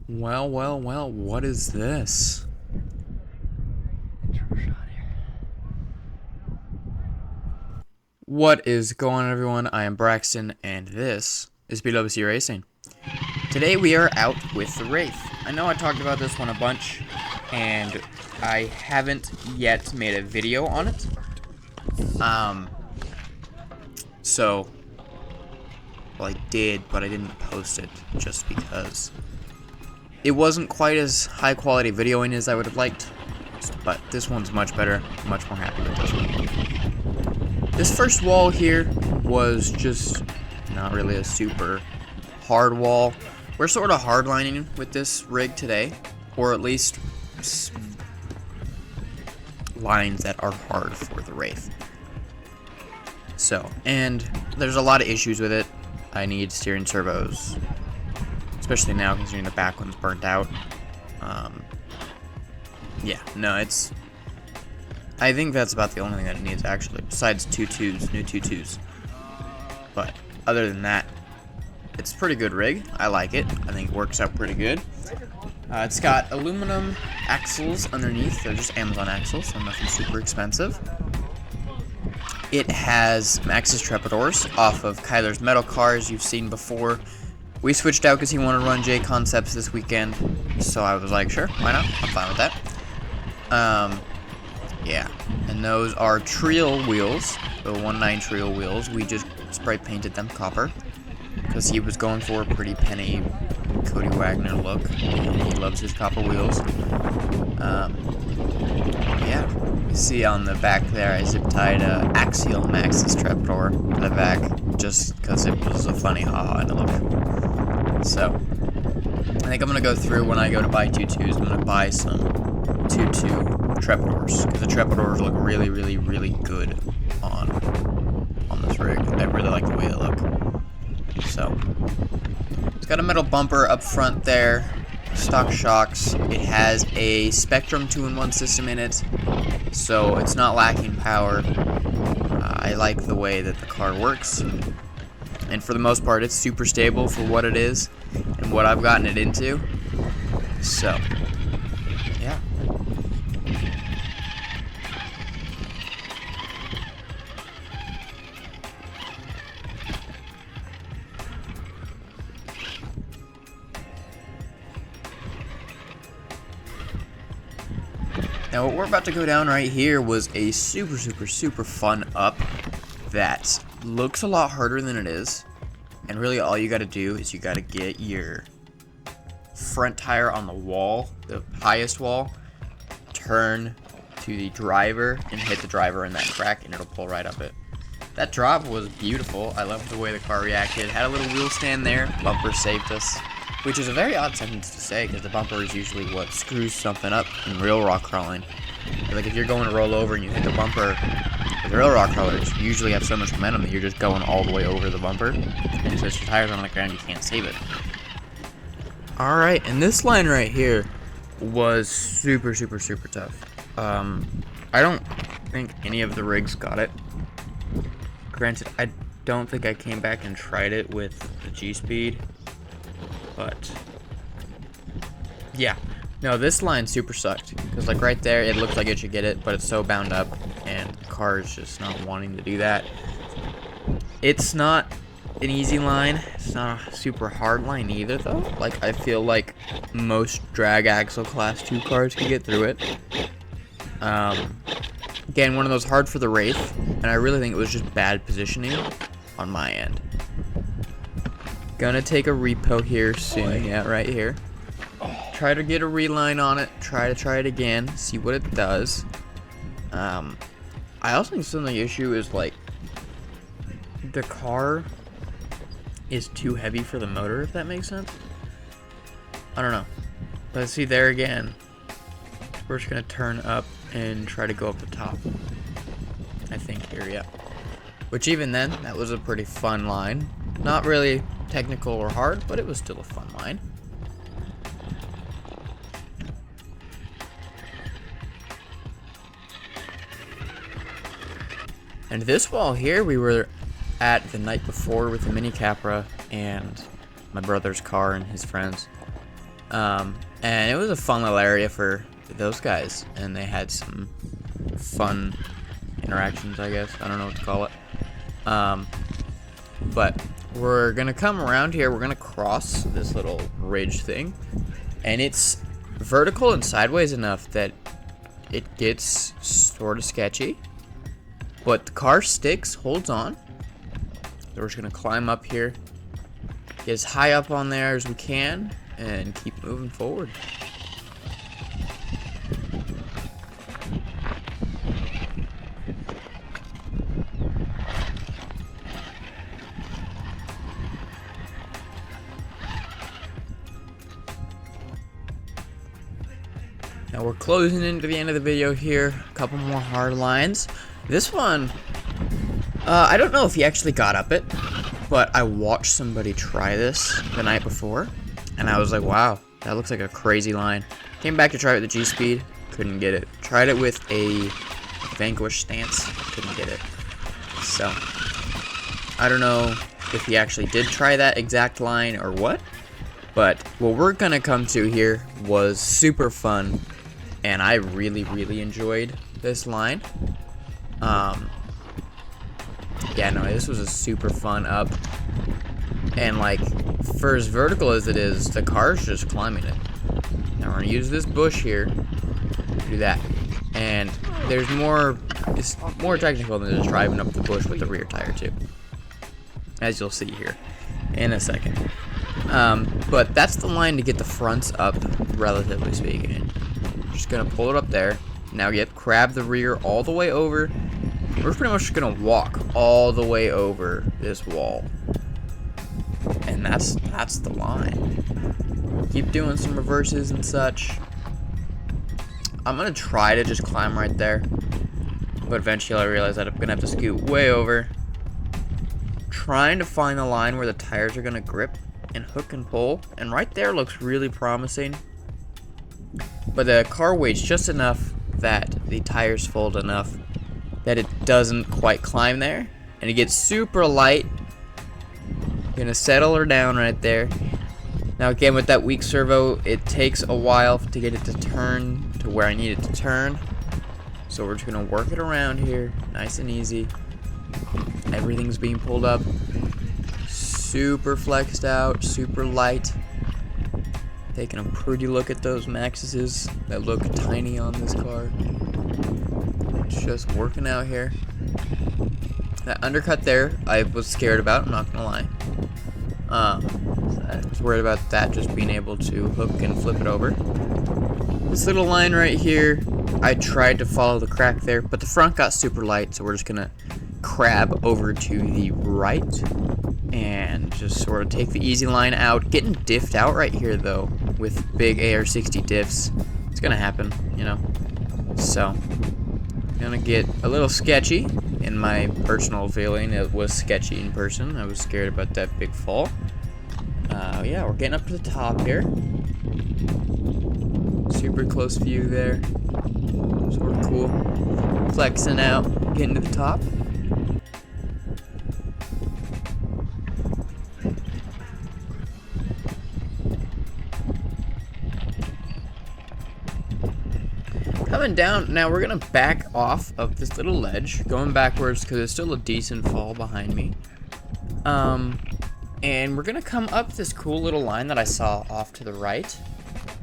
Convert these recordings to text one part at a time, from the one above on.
Well, well, well, what is this? What is going on, everyone? I am Braxton, and this is BWC Racing. Today we are out with the Wraith. I know I talked about this one a bunch, and I haven't yet made a video on it. Well, I did, but I didn't post it just because it wasn't quite as high quality videoing as I would have liked. But this one's much better, much more happy with this one. This first wall here was just not really a super hard wall. We're sort of hardlining with this rig today, or at least lines that are hard for the Wraith. So, and there's a lot of issues with it. I need steering servos, especially now considering the back one's burnt out. Yeah, no, I think that's about the only thing that it needs, actually, besides new 2.2s. But other than that, it's a pretty good rig. I like it. I think it works out pretty good. It's got aluminum axles underneath. They're just Amazon axles, so nothing super expensive. It has Max's Trapdoors off of Kyler's metal cars you've seen before. We switched out because he wanted to run J Concepts this weekend, so I was like, sure, why not? I'm fine with that. Yeah, and those are Trial wheels, the 1.9 Trial wheels. We just spray painted them copper because he was going for a pretty penny Cody Wagner look, and he loves his copper wheels. Yeah, you see on the back there, I zip tied Axial Max's Trapdoor to the back just because it was a funny haha and it looked cool. So, I think I'm going to go through when I go to buy 2.2s, I'm going to buy some 2.2 Trapdoors, because the Trapdoors look really, really, really good on this rig. I really like the way they look. So, it's got a metal bumper up front there, stock shocks. It has a Spectrum 2-in-1 system in it, so it's not lacking power. I like the way that the car works, and for the most part, it's super stable for what it is and what I've gotten it into. So, yeah. Now what we're about to go down right here was a super fun up that looks a lot harder than it is. And really all you gotta do is you gotta get your front tire on the wall, the highest wall, turn to the driver and hit the driver in that crack and it'll pull right up it. That drop was beautiful. I loved the way the car reacted. Had a little wheel stand there, bumper saved us. Which is a very odd sentence to say, because the bumper is usually what screws something up in real rock crawling. Like if you're going to roll over and you hit the bumper, with real rock crawlers, you usually have so much momentum that you're just going all the way over the bumper. And since your tires are on the ground, you can't save it. Alright, and this line right here was super tough. I don't think any of the rigs got it. Granted, I don't think I came back and tried it with the G-Speed. But, yeah. No, this line super sucked. Because, like, right there, it looks like it should get it, but it's so bound up, and the car is just not wanting to do that. It's not an easy line. It's not a super hard line either, though. Like, I feel like most drag axle class 2 cars could get through it. Again, one of those hard for the Wraith, and I really think it was just bad positioning on my end. Gonna take a repo here soon, yeah, right here. Try to get a reline on it, try it again, see what it does. I also think some of the issue is, like, the car is too heavy for the motor, if that makes sense. I don't know. But see, there again, we're just gonna turn up and try to go up the top. I think here, yeah. Which even then, that was a pretty fun line. Not really technical or hard, but it was still a fun line. And this wall here, we were at the night before with the Mini Capra and my brother's car and his friends. And it was a fun little area for those guys, and they had some fun interactions, I guess. I don't know what to call it. But we're gonna come around here. We're gonna cross this little ridge thing, and it's vertical and sideways enough that it gets sort of sketchy, but the car sticks, holds on. So we're just gonna climb up here, get as high up on there as we can, and keep moving forward. Now we're closing into the end of the video here. A couple more Hardlines. This one, I don't know if he actually got up it, but I watched somebody try this the night before, and I was like, wow, that looks like a crazy line. Came back to try it with the G-Speed, couldn't get it. Tried it with a Vanquish stance, couldn't get it. So, I don't know if he actually did try that exact line or what, but what we're gonna come to here was super fun, and I really, really enjoyed this line. Yeah, no, this was a super fun up, and like, for as vertical as it is, the car's just climbing it. Now we're gonna use this bush here to do that, and there's more, it's more technical than just driving up the bush with the rear tire too, as you'll see here in a second. But that's the line to get the fronts up, relatively speaking. Just gonna pull it up there. Now grab the rear all the way over. We're pretty much gonna walk all the way over this wall, and that's the line. Keep doing some reverses and such. I'm gonna try to just climb right there, but eventually I realize that I'm gonna have to scoot way over, trying to find the line where the tires are gonna grip and hook and pull, and right there looks really promising. But the car weighs just enough that the tires fold enough that it doesn't quite climb there, and it gets super light. Gonna settle her down right there. Now again, with that weak servo, it takes a while to get it to turn to where I need it to turn. So we're just gonna work it around here, nice and easy. Everything's being pulled up, super flexed out, super light. Taking a pretty look at those Maxuses that look tiny on this car. Just working out here. That undercut there, I was scared about, I'm not gonna lie. I was worried about that just being able to hook and flip it over. This little line right here, I tried to follow the crack there, but the front got super light, so we're just gonna crab over to the right and just sort of take the easy line out. Getting diffed out right here though, with big AR-60 diffs. It's gonna happen, you know. So, gonna get a little sketchy. In my personal feeling, it was sketchy in person. I was scared about that big fall. Yeah, we're getting up to the top here. Super close view there. Sort of cool. Flexing out, getting to the top. Coming down, now we're gonna back off of this little ledge, going backwards because there's still a decent fall behind me. And we're gonna come up this cool little line that I saw off to the right,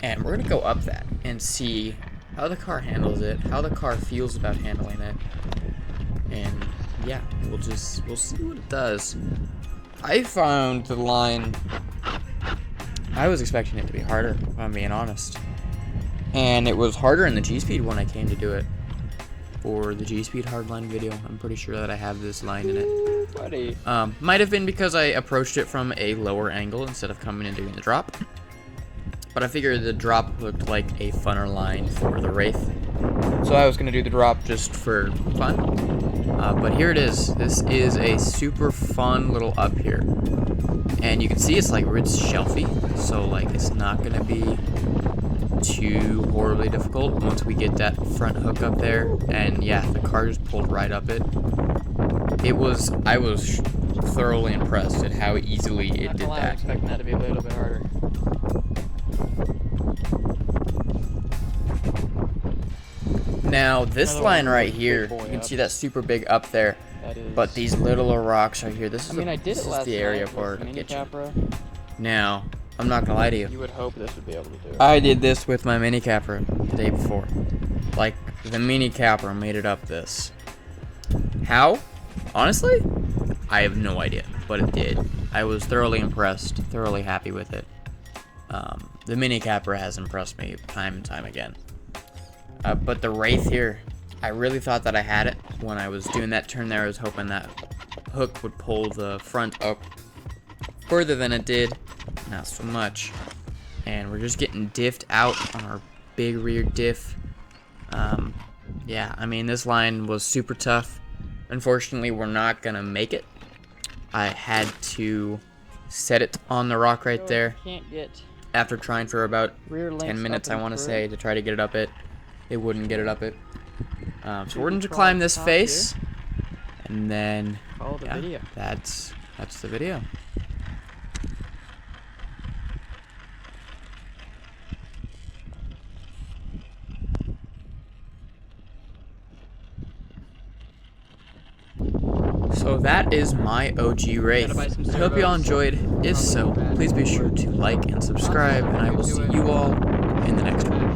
and we're gonna go up that and see how the car handles it, how the car feels about handling it, and yeah, we'll see what it does. I found the line, I was expecting it to be harder, if I'm being honest. And it was harder in the G-Speed when I came to do it. For the G-Speed Hardline video, I'm pretty sure that I have this line in it. Buddy. Might have been because I approached it from a lower angle instead of coming and doing the drop. But I figured the drop looked like a funner line for the Wraith. So I was going to do the drop just for fun. But here it is. This is a super fun little up here. And you can see it's shelfy. So like it's not going to be too horribly difficult once we get that front hook up there. And yeah, the car just pulled right up it. I was thoroughly impressed at how easily it did that. I was expecting that to be a little bit harder. Now, this Another line one right with big here, boy you can up. see that super big up there, That is. but these little rocks right here, this is, I did this it is last the area night for with the mini kitchen. Capra. Now, I'm not gonna lie to you. You would hope this would be able to do it. I did this with my mini Capra the day before. Like, the mini Capra made it up this. How? Honestly, I have no idea, but it did. I was thoroughly impressed, thoroughly happy with it. The mini Capra has impressed me time and time again. But the Wraith here, I really thought that I had it. When I was doing that turn there, I was hoping that hook would pull the front up further than it did. Not so much. And we're just getting diffed out on our big rear diff. Yeah, I mean, this line was super tough. Unfortunately, we're not gonna make it. I had to set it on the rock right there. Can't get After trying for about rear 10 minutes, I want to through. say, to try to get it up it. It wouldn't get it up it. So we're going to crawl climb at this the top face. And then, Follow the yeah, video. that's the video. So that is my OG Wraith. I hope you all enjoyed. If so, please be sure to like and subscribe, and I will see you all in the next one.